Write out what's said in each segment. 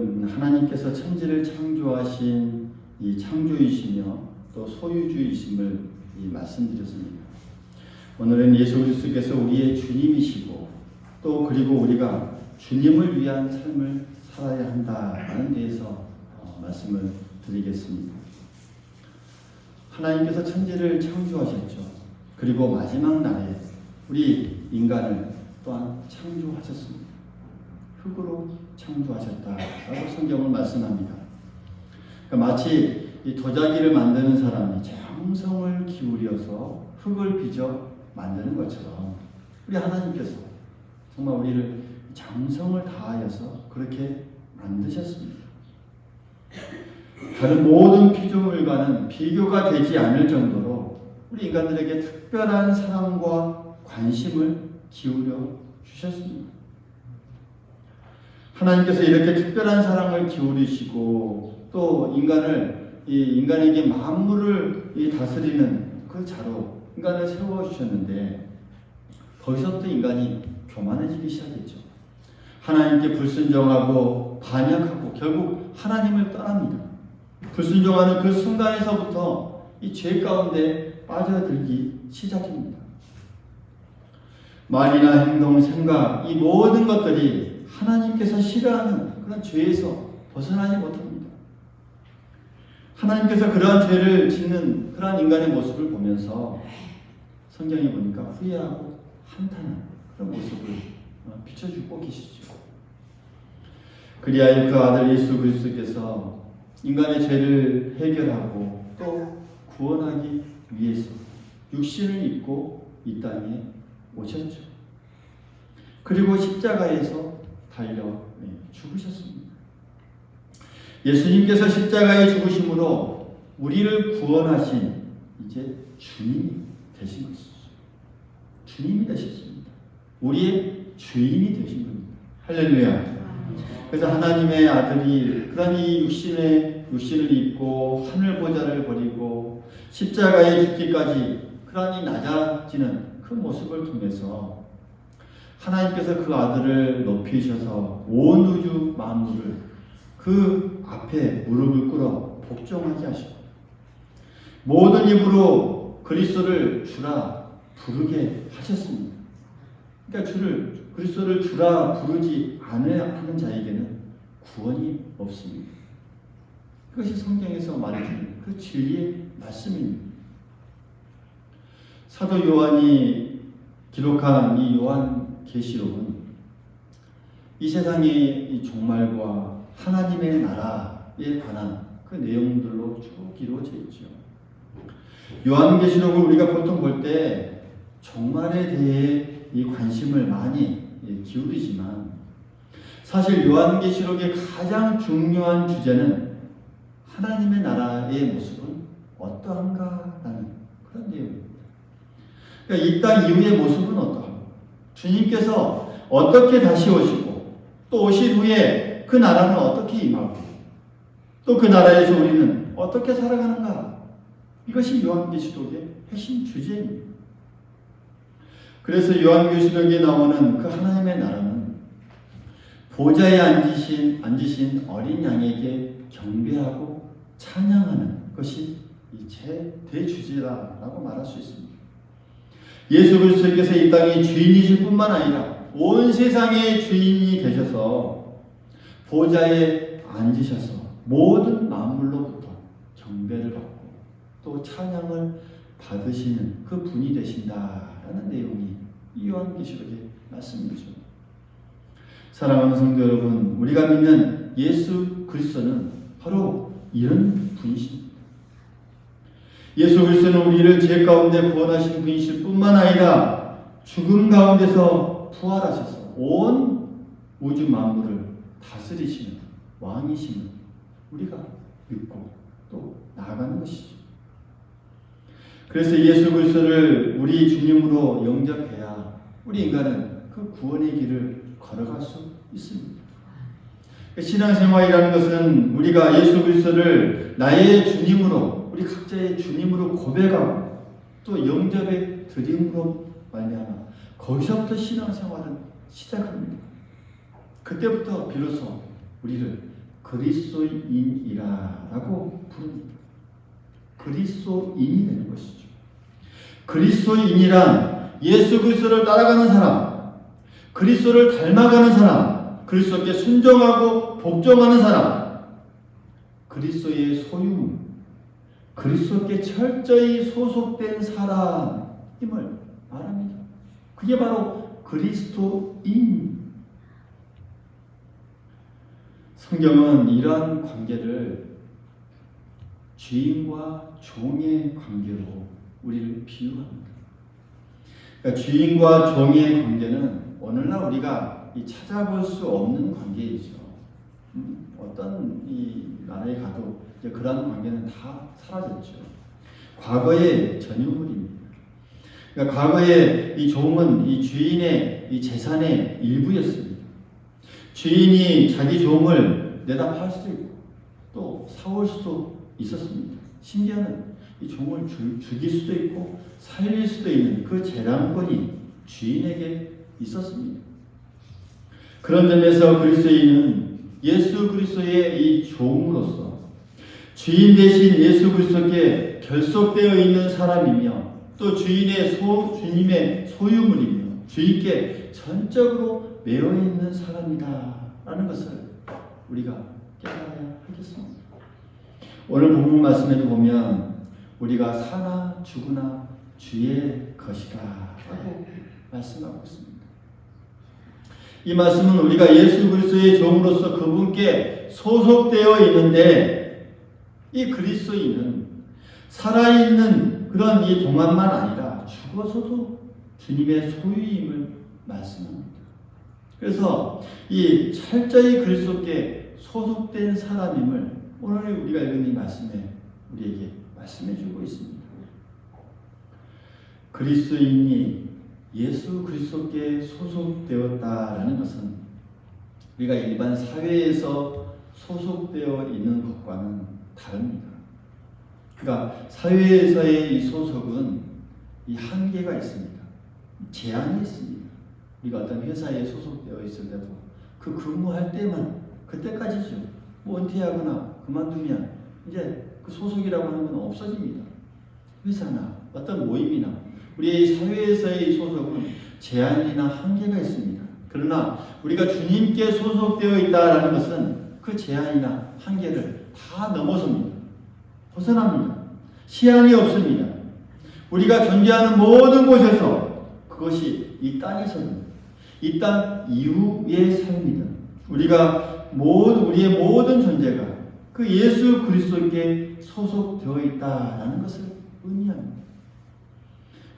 오늘은 하나님께서 천지를 창조하신 이 창조이시며 또 소유주이심을 말씀드렸습니다. 오늘은 예수 그리스도께서 우리의 주님이시고 또 그리고 우리가 주님을 위한 삶을 살아야 한다는 데에서 말씀을 드리겠습니다. 하나님께서 천지를 창조하셨죠. 그리고 마지막 날에 우리 인간을 또한 창조하셨습니다. 흙으로 창조하셨다라고 성경은 말씀합니다. 그러니까 마치 이 도자기를 만드는 사람이 정성을 기울여서 흙을 빚어 만드는 것처럼 우리 하나님께서 정말 우리를 정성을 다하여서 그렇게 만드셨습니다. 다른 모든 피조물과는 비교가 되지 않을 정도로 우리 인간들에게 특별한 사랑과 관심을 기울여 주셨습니다. 하나님께서 이렇게 특별한 사랑을 기울이시고 또 인간에게 만물을 다스리는 그 자로 인간을 세워주셨는데 거기서부터 인간이 교만해지기 시작했죠. 하나님께 불순종하고 반역하고 결국 하나님을 떠납니다. 불순종하는 그 순간에서부터 이 죄 가운데 빠져들기 시작합니다. 말이나 행동, 생각 이 모든 것들이 하나님께서 싫어하는 그런 죄에서 벗어나지 못합니다. 하나님께서 그러한 죄를 짓는 그러한 인간의 모습을 보면서 성경에 보니까 후회하고 한탄하는 그런 모습을 비춰주고 계시죠. 그리하여 그 아들 예수 그리스도께서 인간의 죄를 해결하고 또 구원하기 위해서 육신을 입고 이 땅에 오셨죠. 그리고 십자가에서 달려 죽으셨습니다. 예수님께서 십자가에 죽으심으로 우리를 구원하신 이제 주님이 되신 것이죠. 주님이 되셨습니다. 우리의 주인이 되신 겁니다. 할렐루야. 그래서 하나님의 아들이 그런 이 육신을 입고 하늘 보좌를 버리고 십자가에 죽기까지 그런 이 낮아지는 그 모습을 통해서 하나님께서 그 아들을 높이셔서 온 우주 만물을 그 앞에 무릎을 꿇어 복종하게 하시고 모든 입으로 그리스도를 주라 부르게 하셨습니다. 그러니까 그리스도를 주라 부르지 않아야 하는 자에게는 구원이 없습니다. 그것이 성경에서 말해주는 그 진리의 말씀입니다. 사도 요한이 기록한 이 요한계시록은 이 세상의 이 종말과 하나님의 나라에 관한 그 내용들로 쭉 이루어져 있죠. 요한계시록을 우리가 보통 볼 때 종말에 대해 이 관심을 많이 기울이지만 사실 요한계시록의 가장 중요한 주제는 하나님의 나라의 모습은 어떠한가라는 그런 내용입니다. 그러니까 이 땅 이후의 모습은 어떠한가? 주님께서 어떻게 다시 오시고 또 오신 후에 그 나라는 어떻게 임하고 또 그 나라에서 우리는 어떻게 살아가는가? 이것이 요한계시록의 핵심 주제입니다. 그래서 요한계시록에 나오는 그 하나님의 나라는 보좌에 앉으신 어린 양에게 경배하고 찬양하는 것이 제 대주제라고 말할 수 있습니다. 예수 그리스도께서 이 땅의 주인이실 뿐만 아니라 온 세상의 주인이 되셔서 보좌에 앉으셔서 모든 만물로부터 경배를 받고 또 찬양을 받으시는 그 분이 되신다라는 내용이 이 요한계시록의 말씀이죠. 사랑하는 성도 여러분, 우리가 믿는 예수 그리스도는 바로 이런 분이십니다. 예수 그리스도는 우리를 죄 가운데 구원하신 분이실 뿐만 아니라 죽음 가운데서 부활하셔서 온 우주 만물을 다스리시는 왕이시는 우리가 믿고 또 나아가는 것이죠. 그래서 예수 그리스도를 우리 주님으로 영접해야 우리 인간은 그 구원의 길을 걸어갈 수 있습니다. 신앙생활이라는 것은 우리가 예수 그리스도를 나의 주님으로 우리 각자의 주님으로 고백하고 또 영접의 드림으로 말미암아 거기서부터 신앙생활은 시작합니다. 그때부터 비로소 우리를 그리스도인이라고 부릅니다. 그리스도인이 되는 것이죠. 그리스도인이란 예수 그리스도를 따라가는 사람, 그리스도를 닮아가는 사람, 그리스도께 순종하고 복종하는 사람, 그리스도의 소유, 그리스도께 철저히 소속된 사람임을 말합니다. 그게 바로 그리스도인. 성경은 이러한 관계를 주인과 종의 관계로 우리를 비유합니다. 그러니까 주인과 종의 관계는 오늘날 우리가 찾아볼 수 없는 관계이죠. 어떤 이 나라에 가도 이제 그런 관계는 다 사라졌죠. 과거의 전유물입니다. 그러니까 과거에 이 종은 이 주인의 이 재산의 일부였습니다. 주인이 자기 종을 내다 팔 수도 있고 또 사올 수도 있었습니다. 심지어는 이 종을 죽일 수도 있고 살릴 수도 있는 그 재량권이 주인에게 있었습니다. 그런 점에서 그리스도인은 예수 그리스도의 이 종으로서 주인 대신 예수 그리스도께 결속되어 있는 사람이며 또 주님의 소유물이며 주인께 전적으로 매여 있는 사람이다라는 것을 우리가 깨달아야 하겠습니다. 오늘 본문 말씀에도 보면 우리가 사나 죽으나 주의 것이다 라고 말씀하고 있습니다. 이 말씀은 우리가 예수 그리스도의 종으로서 그분께 소속되어 있는데 이 그리스도인은 살아있는 그런 이 동안만 아니라 죽어서도 주님의 소유임을 말씀합니다. 그래서 이 철저히 그리스도께 소속된 사람임을 오늘 우리가 읽은 이 말씀에 우리에게 말씀해 주고 있습니다. 그리스도인이 예수 그리스도께 소속되었다라는 것은 우리가 일반 사회에서 소속되어 있는 것과는 다릅니다. 그러니까 사회에서의 이 소속은 이 한계가 있습니다. 제한이 있습니다. 우리가 어떤 회사에 소속되어 있을 때도 그 근무할 때만 그때까지죠. 뭐 은퇴하거나 그만두면 이제 그 소속이라고 하는 건 없어집니다. 회사나 어떤 모임이나 우리의 사회에서의 소속은 제한이나 한계가 있습니다. 그러나 우리가 주님께 소속되어 있다는 것은 그 제한이나 한계를 다 넘어섭니다. 벗어납니다. 시한이 없습니다. 우리가 존재하는 모든 곳에서 그것이 이 땅에서는 이 땅 이후의 삶이다. 우리의 모든 존재가 그 예수 그리스도께 소속되어 있다는 것을 의미합니다.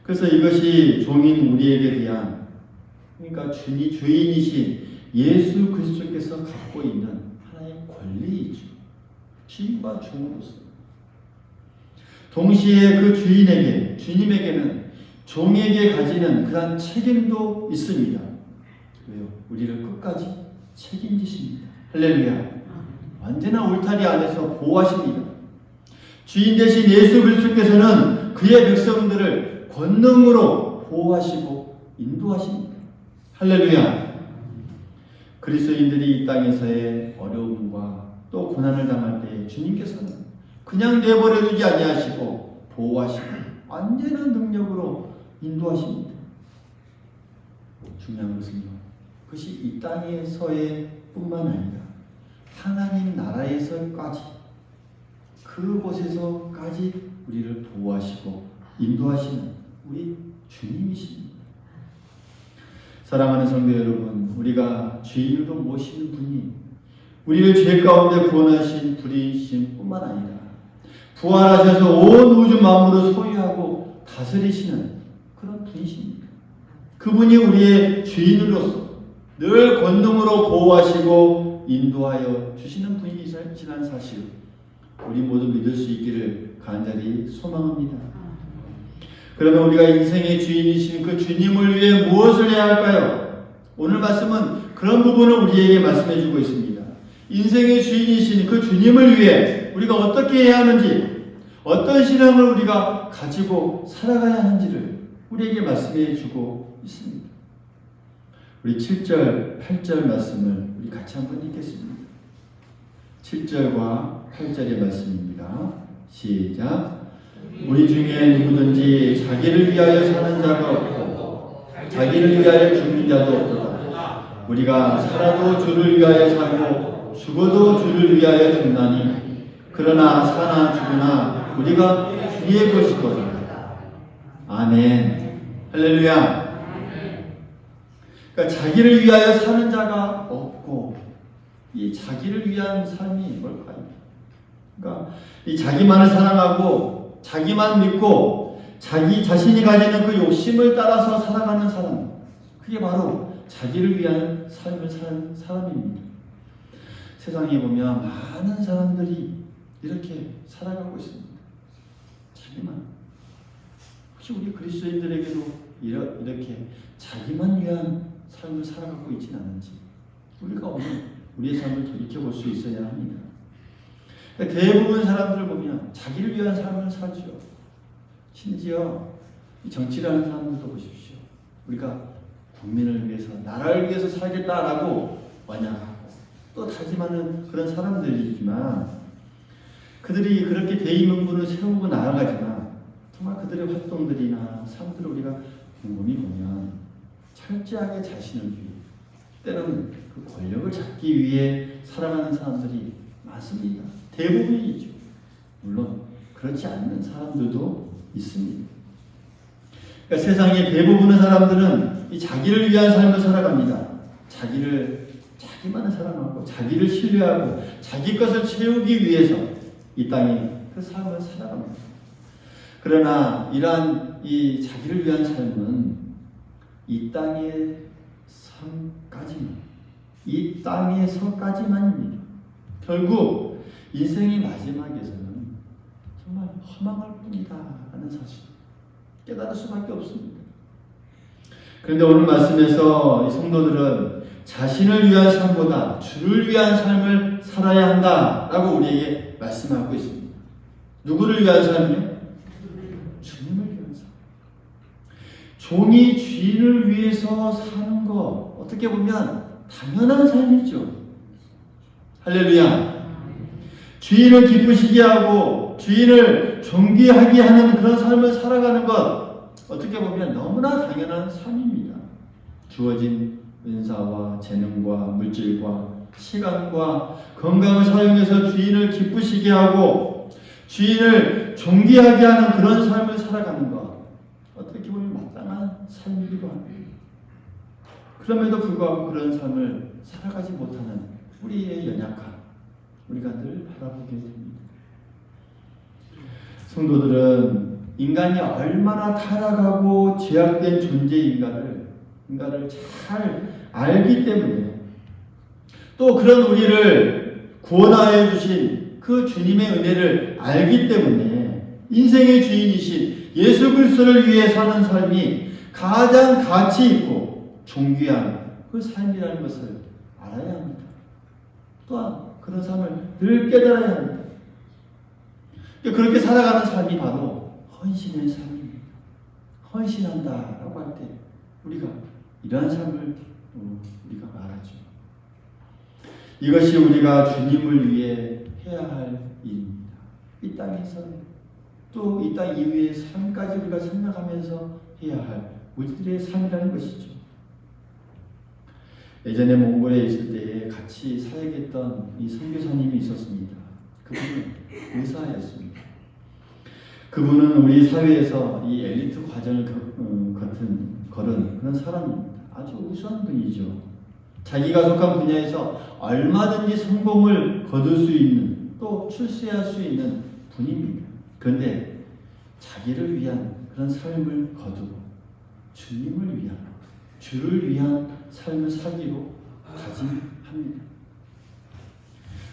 그래서 이것이 종인 우리에게 대한 그러니까 주인이신 예수 그리스도께서 갖고 있는 하나의 권리이죠. 주인과 종으로서. 동시에 그 주님에게는 종에게 가지는 그런 책임도 있습니다. 왜요? 우리를 끝까지 책임지십니다. 할렐루야. 언제나 울타리 안에서 보호하십니다. 주인 대신 예수 그리스도께서는 그의 백성들을 권능으로 보호하시고 인도하십니다. 할렐루야. 그리스도인들이 이 땅에서의 어려움과 또 고난을 당할 때 주님께서는 그냥 내버려 두지 아니하시고 보호하시고 완전한 능력으로 인도하십니다. 중요한 것은요. 그것이 이 땅에서의 뿐만 아니라 하나님 나라에서까지 그곳에서까지 우리를 보호하시고 인도하시는 우리 주님이십니다. 사랑하는 성도 여러분, 우리가 주인으로 모시는 분이 우리를 죄 가운데 구원하신 분이신 뿐만 아니라 부활하셔서 온 우주 만물을 소유하고 다스리시는 그런 분이십니다. 그분이 우리의 주인으로서 늘 권능으로 보호하시고 인도하여 주시는 분이시라는 사실 우리 모두 믿을 수 있기를 간절히 소망합니다. 그러면 우리가 인생의 주인이신 그 주님을 위해 무엇을 해야 할까요? 오늘 말씀은 그런 부분을 우리에게 말씀해 주고 있습니다. 인생의 주인이신 그 주님을 위해 우리가 어떻게 해야 하는지, 어떤 신앙을 우리가 가지고 살아가야 하는지를 우리에게 말씀해 주고 있습니다. 우리 7절, 8절 말씀을 우리 같이 한번 읽겠습니다. 7절과 8절의 말씀입니다. 시작. 우리 중에 누구든지 자기를 위하여 사는 자가 없고 자기를 위하여 죽는 자도 없도다. 우리가 살아도 주를 위하여 살고 죽어도 주를 위하여 죽나니 그러나 사나 죽으나 우리가 주의 것이거든. 아멘. 할렐루야. 그러니까 자기를 위하여 사는 자가 없고, 이 자기를 위한 삶이 뭘까요? 그러니까 이 자기만을 사랑하고 자기만 믿고 자기 자신이 가지는 그 욕심을 따라서 살아가는 사람, 그게 바로 자기를 위한 삶을 사는 사람입니다. 세상에 보면 많은 사람들이 이렇게 살아가고 있습니다. 자기만. 혹시 우리 그리스도인들에게도 이렇게 자기만 위한 삶을 살아가고 있지는 않은지 우리가 오늘 우리의 삶을 돌이켜볼 수 있어야 합니다. 대부분 사람들을 보면 자기를 위한 삶을 살죠. 심지어 정치라는 사람들도 보십시오. 우리가 국민을 위해서, 나라를 위해서 살겠다라고 완약하고 또 다짐하는 그런 사람들이지만, 그들이 그렇게 대의명분을 세우고 나아가지만 정말 그들의 활동들이나 삶들을 우리가 곰곰이 보면 철저하게 자신을 위해, 때로는 그 권력을 잡기 위해 살아가는 사람들이 많습니다. 대부분이죠. 물론 그렇지 않는 사람들도 있습니다. 그러니까 세상의 대부분의 사람들은 이 자기를 위한 삶을 살아갑니다. 자기만을 사랑하고 자기를 신뢰하고 자기 것을 채우기 위해서 이 땅에 그 삶을 살아갑니다. 그러나 이러한 이 자기를 위한 삶은 이 땅의 삶까지만입니다. 결국 인생의 마지막에서는 정말 허망할 뿐이다 하는 사실 깨달을 수밖에 없습니다. 그런데 오늘 말씀에서 이 성도들은 자신을 위한 삶보다 주를 위한 삶을 살아야 한다라고 우리에게 말씀하고 있습니다. 누구를 위한 삶이요? 주님을 위한 삶. 종이 주인을 위해서 사는 것, 어떻게 보면 당연한 삶이죠. 할렐루야. 주인을 기쁘시게 하고 주인을 존귀하게 하는 그런 삶을 살아가는 것, 어떻게 보면 너무나 당연한 삶입니다. 주어진 은사와 재능과 물질과 시간과 건강을 사용해서 주인을 기쁘시게 하고 주인을 존귀하게 하는 그런 삶을 살아가는 것, 어떻게 보면 마땅한 삶이기도 합니다. 그럼에도 불구하고 그런 삶을 살아가지 못하는 우리의 연약함, 우리가 늘 바라보게 됩니다. 성도들은 인간이 얼마나 타락하고 죄악된 존재인가를 잘 알기 때문에, 또 그런 우리를 구원하여 주신 그 주님의 은혜를 알기 때문에 인생의 주인이신 예수 그리스도를 위해 사는 삶이 가장 가치 있고 존귀한 그 삶이라는 것을 알아야 합니다. 또한 그런 삶을 늘 깨달아야 합니다. 그렇게 살아가는 삶이 바로 헌신의 삶입니다. 헌신한다라고 할 때 우리가 이러한 삶을 우리가 말하죠. 이것이 우리가 주님을 위해 해야 할 일입니다. 이 땅에서 또 이 땅 이후의 삶까지 우리가 생각하면서 해야 할 우리들의 삶이라는 것이죠. 예전에 몽골에 있을 때에 같이 사역했던 이 선교사님이 있었습니다. 그분은 의사였습니다. 그분은 우리 사회에서 이 엘리트 과정을 걸은 그런 사람입니다. 아주 우수한 분이죠. 자기가 속한 분야에서 얼마든지 성공을 거둘 수 있는, 또 출세할 수 있는 분입니다. 그런데 자기를 위한 그런 삶을 거두고 주님을 위한, 주를 위한 삶을 살기로 다짐합니다.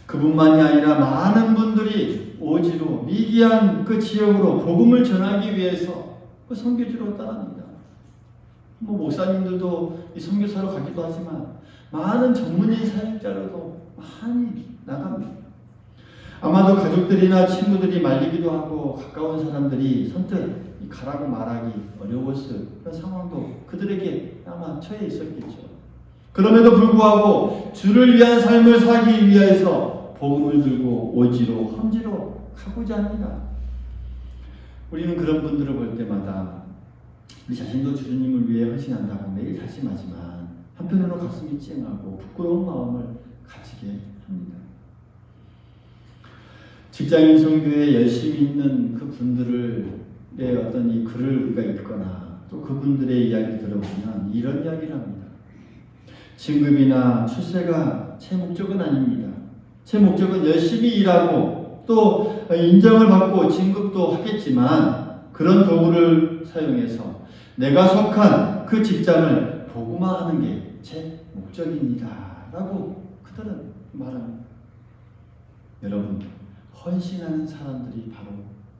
그분만이 아니라 많은 분들이 오지로 미기한 그 지역으로 복음을 전하기 위해서 그 선교지로 떠납니다. 목사님들도 이 선교사로 가기도 하지만 많은 전문인 사역자로도 많이 나갑니다. 아마도 가족들이나 친구들이 말리기도 하고 가까운 사람들이 선뜻 가라고 말하기 어려웠을 그런 상황도 그들에게 아마 처해 있었겠죠. 그럼에도 불구하고 주를 위한 삶을 살기 위해서 복음을 들고 오지로 험지로 가고자 합니다. 우리는 그런 분들을 볼 때마다 우리 자신도 주님을 위해 헌신한다고 매일 다짐하지만 한편으로 가슴이 찡하고 부끄러운 마음을 가지게 합니다. 직장인 선교에 열심히 있는 그 분들의 어떤 이 글을 우리가 읽거나 또 그분들의 이야기를 들어보면 이런 이야기를 합니다. 진급이나 출세가 제 목적은 아닙니다. 제 목적은 열심히 일하고 또 인정을 받고 진급도 하겠지만 그런 도구를 사용해서 내가 속한 그 직장을 복음화하는 게 제 목적입니다. 라고 그들은 말합니다. 여러분, 헌신하는 사람들이 바로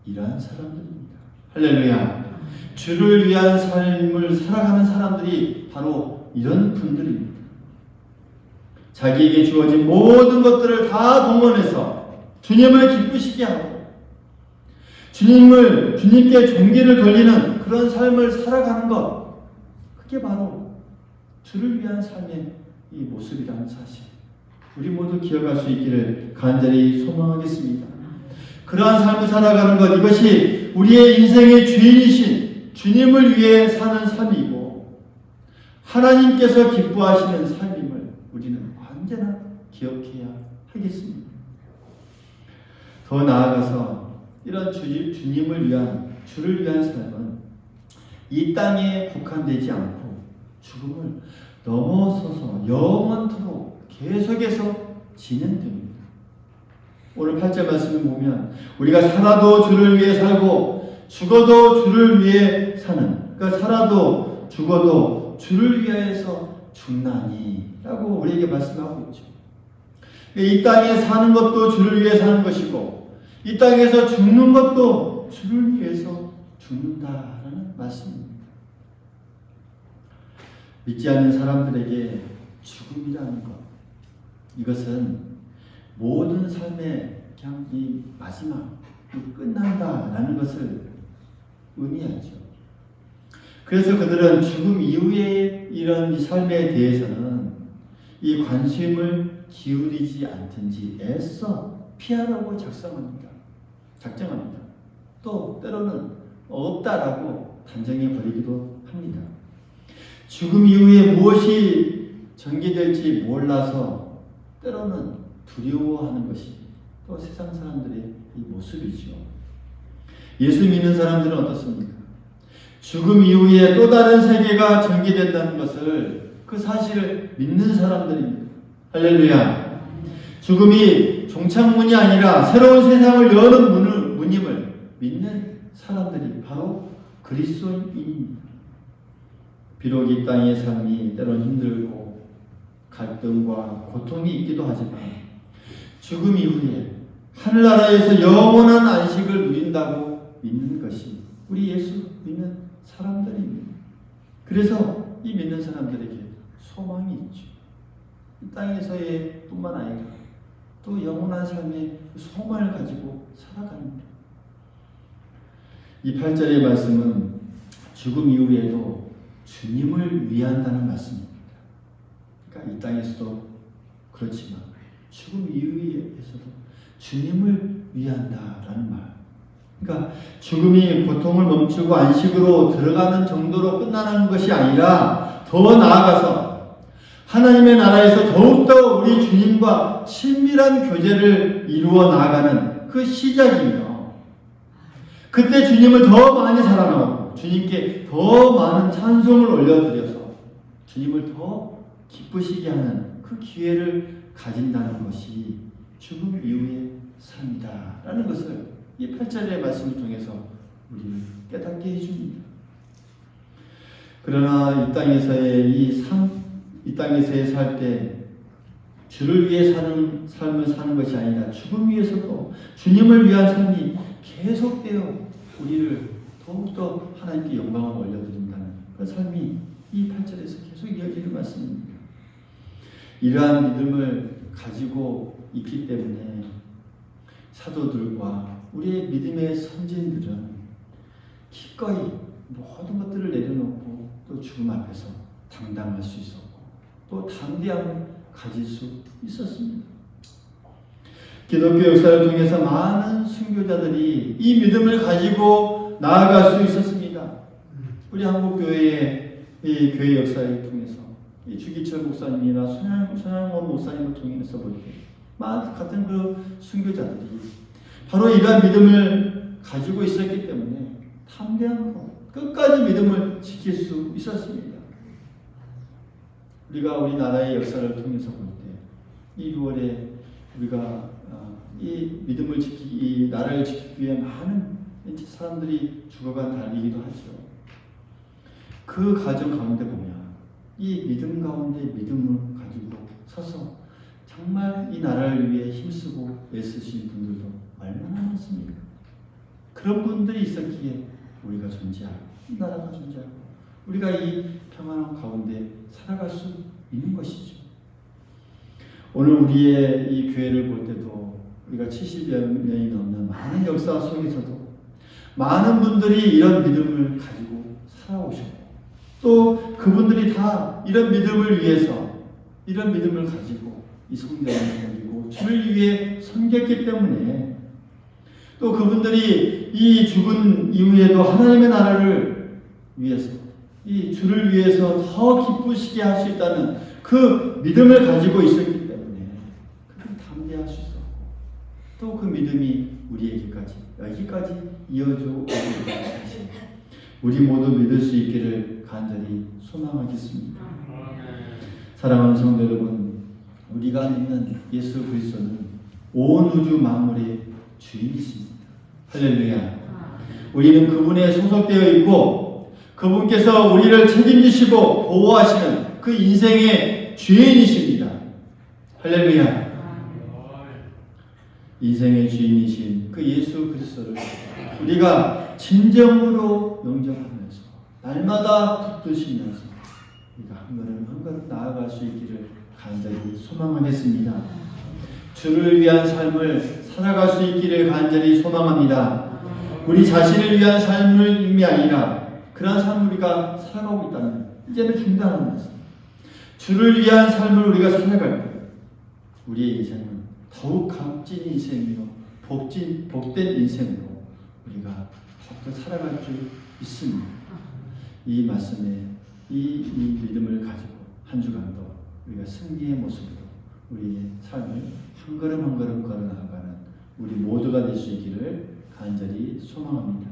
이러한 사람들입니다. 할렐루야. 주를 위한 삶을 살아가는 사람들이 바로 이런 분들입니다. 자기에게 주어진 모든 것들을 다 동원해서 주님을 기쁘시게 하고 주님께 존귀를 돌리는 그런 삶을 살아가는 것, 그게 바로 주를 위한 삶의 이 모습이라는 사실, 우리 모두 기억할 수 있기를 간절히 소망하겠습니다. 그러한 삶을 살아가는 것, 이것이 우리의 인생의 주인이신 주님을 위해 사는 삶이고 하나님께서 기뻐하시는 삶임을 우리는 언제나 기억해야 하겠습니다. 더 나아가서 이런 주님을 위한, 주를 위한 삶은 이 땅에 국한되지 않고 죽음을 넘어서서 영원토록 계속해서 진행됩니다. 오늘 8절 말씀을 보면 우리가 살아도 주를 위해 살고 죽어도 주를 위해 사는, 그러니까 살아도 죽어도 주를 위해서 죽나니 라고 우리에게 말씀하고 있죠. 이 땅에 사는 것도 주를 위해 사는 것이고 이 땅에서 죽는 것도 주를 위해서 죽는다라는 말씀입니다. 믿지 않는 사람들에게 죽음이라는 것, 이것은 모든 삶의 그냥 이 마지막, 끝난다라는 것을 의미하죠. 그래서 그들은 죽음 이후의 이런 삶에 대해서는 이 관심을 기울이지 않든지 애써 피하라고 작정합니다. 또 때로는 없다라고 단정해 버리기도 합니다. 죽음 이후에 무엇이 전개될지 몰라서 때로는 두려워하는 것이 또 세상 사람들의 이 모습이죠. 예수 믿는 사람들은 어떻습니까? 죽음 이후에 또 다른 세계가 전개된다는 것을, 그 사실을 믿는 사람들입니다. 할렐루야. 죽음이 종착문이 아니라 새로운 세상을 여는 문임을 믿는 사람들이 바로 그리스도인입니다. 비록 이 땅의 삶이 때론 힘들고 갈등과 고통이 있기도 하지만 죽음 이후에 하늘나라에서 영원한 안식을 누린다고 믿는 것이 우리 예수 믿는 사람들입니다. 그래서 이 믿는 사람들에게 소망이 있죠. 이 땅에서의 뿐만 아니라 또 영원한 삶의 소망을 가지고 살아갑니다. 이 8절의 말씀은 죽음 이후에도 주님을 위한다는 말씀입니다. 그러니까 이 땅에서도 그렇지만 죽음 이후에서도 주님을 위한다라는 말. 그러니까 죽음이 고통을 멈추고 안식으로 들어가는 정도로 끝나는 것이 아니라 더 나아가서 하나님의 나라에서 더욱더 우리 주님과 친밀한 교제를 이루어 나아가는 그 시작이며, 그때 주님을 더 많이 사랑하고 주님께 더 많은 찬송을 올려드려서 주님을 더 기쁘시게 하는 그 기회를 가진다는 것이 죽음 이후의 삶이다라는 것을 이 8절의 말씀을 통해서 우리를 깨닫게 해줍니다. 그러나 이 땅에서의 이 땅에서의 살 때 주를 위해 사는 삶을 사는 것이 아니라 죽음 위에서도 주님을 위한 삶이 계속되어 우리를 더욱더 하나님께 영광을 올려드린다는 그 삶이 이 8절에서 계속 이어지는 말씀입니다. 이러한 믿음을 가지고 있기 때문에 사도들과 우리의 믿음의 선진들은 기꺼이 모든 것들을 내려놓고 또 죽음 앞에서 당당할 수 있었고 또 담대함을 가질 수 있었습니다. 기독교 역사를 통해서 많은 순교자들이 이 믿음을 가지고 나아갈 수 있었습니다. 우리 한국교회의 이 교회 역사를 통해서 이 주기철 목사님이나 손양원 목사님을 통해서 볼 때 같은 그 순교자들이 바로 이러한 믿음을 가지고 있었기 때문에 담대함으로 끝까지 믿음을 지킬 수 있었습니다. 우리가 우리나라의 역사를 통해서 볼 때 이 6월에 우리가 이 믿음을 이 나라를 지키기 위해 많은 사람들이 죽어간 달이기도 하죠. 그 과정 가운데 보면 이 믿음 가운데 믿음을 가지고 서서 정말 이 나라를 위해 힘쓰고 애쓰신 분들도 얼마나 많습니까? 그런 분들이 있었기에 우리가 존재하고 이 나라가 존재하고 우리가 이 평안한 가운데 살아갈 수 있는 것이죠. 오늘 우리의 이 교회를 볼 때도 우리가 70여 년이 넘는 많은 역사 속에서도 많은 분들이 이런 믿음을 가지고 살아오셨고 또 그분들이 다 이런 믿음을 위해서 이런 믿음을 가지고 이 성전을 섬기고 주를 위해 섬겼기 때문에 또 그분들이 이 죽은 이후에도 하나님의 나라를 위해서 이 주를 위해서 더 기쁘시게 할 수 있다는 그 믿음을 가지고 있었기 때문에 그렇게 담대할 수 있었고 또 그 믿음이 우리에게까지 여기까지 이어져 오고 있다는 사실 우리 모두 믿을 수 있기를 간절히 소망하겠습니다. 사랑하는 성도 여러분, 우리가 믿는 예수 그리스도는 온 우주 만물의 주인이십니다. 할렐루야. 우리는 그분에 소속되어 있고 그분께서 우리를 책임지시고 보호하시는 그 인생의 주인이십니다. 할렐루야. 인생의 주인이신 그 예수 그리스도를 우리가 진정으로 영접하면서 날마다 붙드시면서 우리가 한 걸음 나아갈 수 있기를 간절히 소망하겠습니다. 주를 위한 삶을 살아갈 수 있기를 간절히 소망합니다. 우리 자신을 위한 삶이 아니라 그런 삶을 우리가 살아가고 있다면 이제는 중단하면서 주를 위한 삶을 우리가 살아갈 때 우리의 인생은 더욱 값진 인생이요 복된 인생으로 우리가 더욱더 살아갈 줄 믿습니다. 이 말씀에 이 믿음을 가지고 한 주간도 우리가 승리의 모습으로 우리의 삶을 한 걸음 한 걸음 걸어 나아가는 우리 모두가 될 수 있기를 간절히 소망합니다.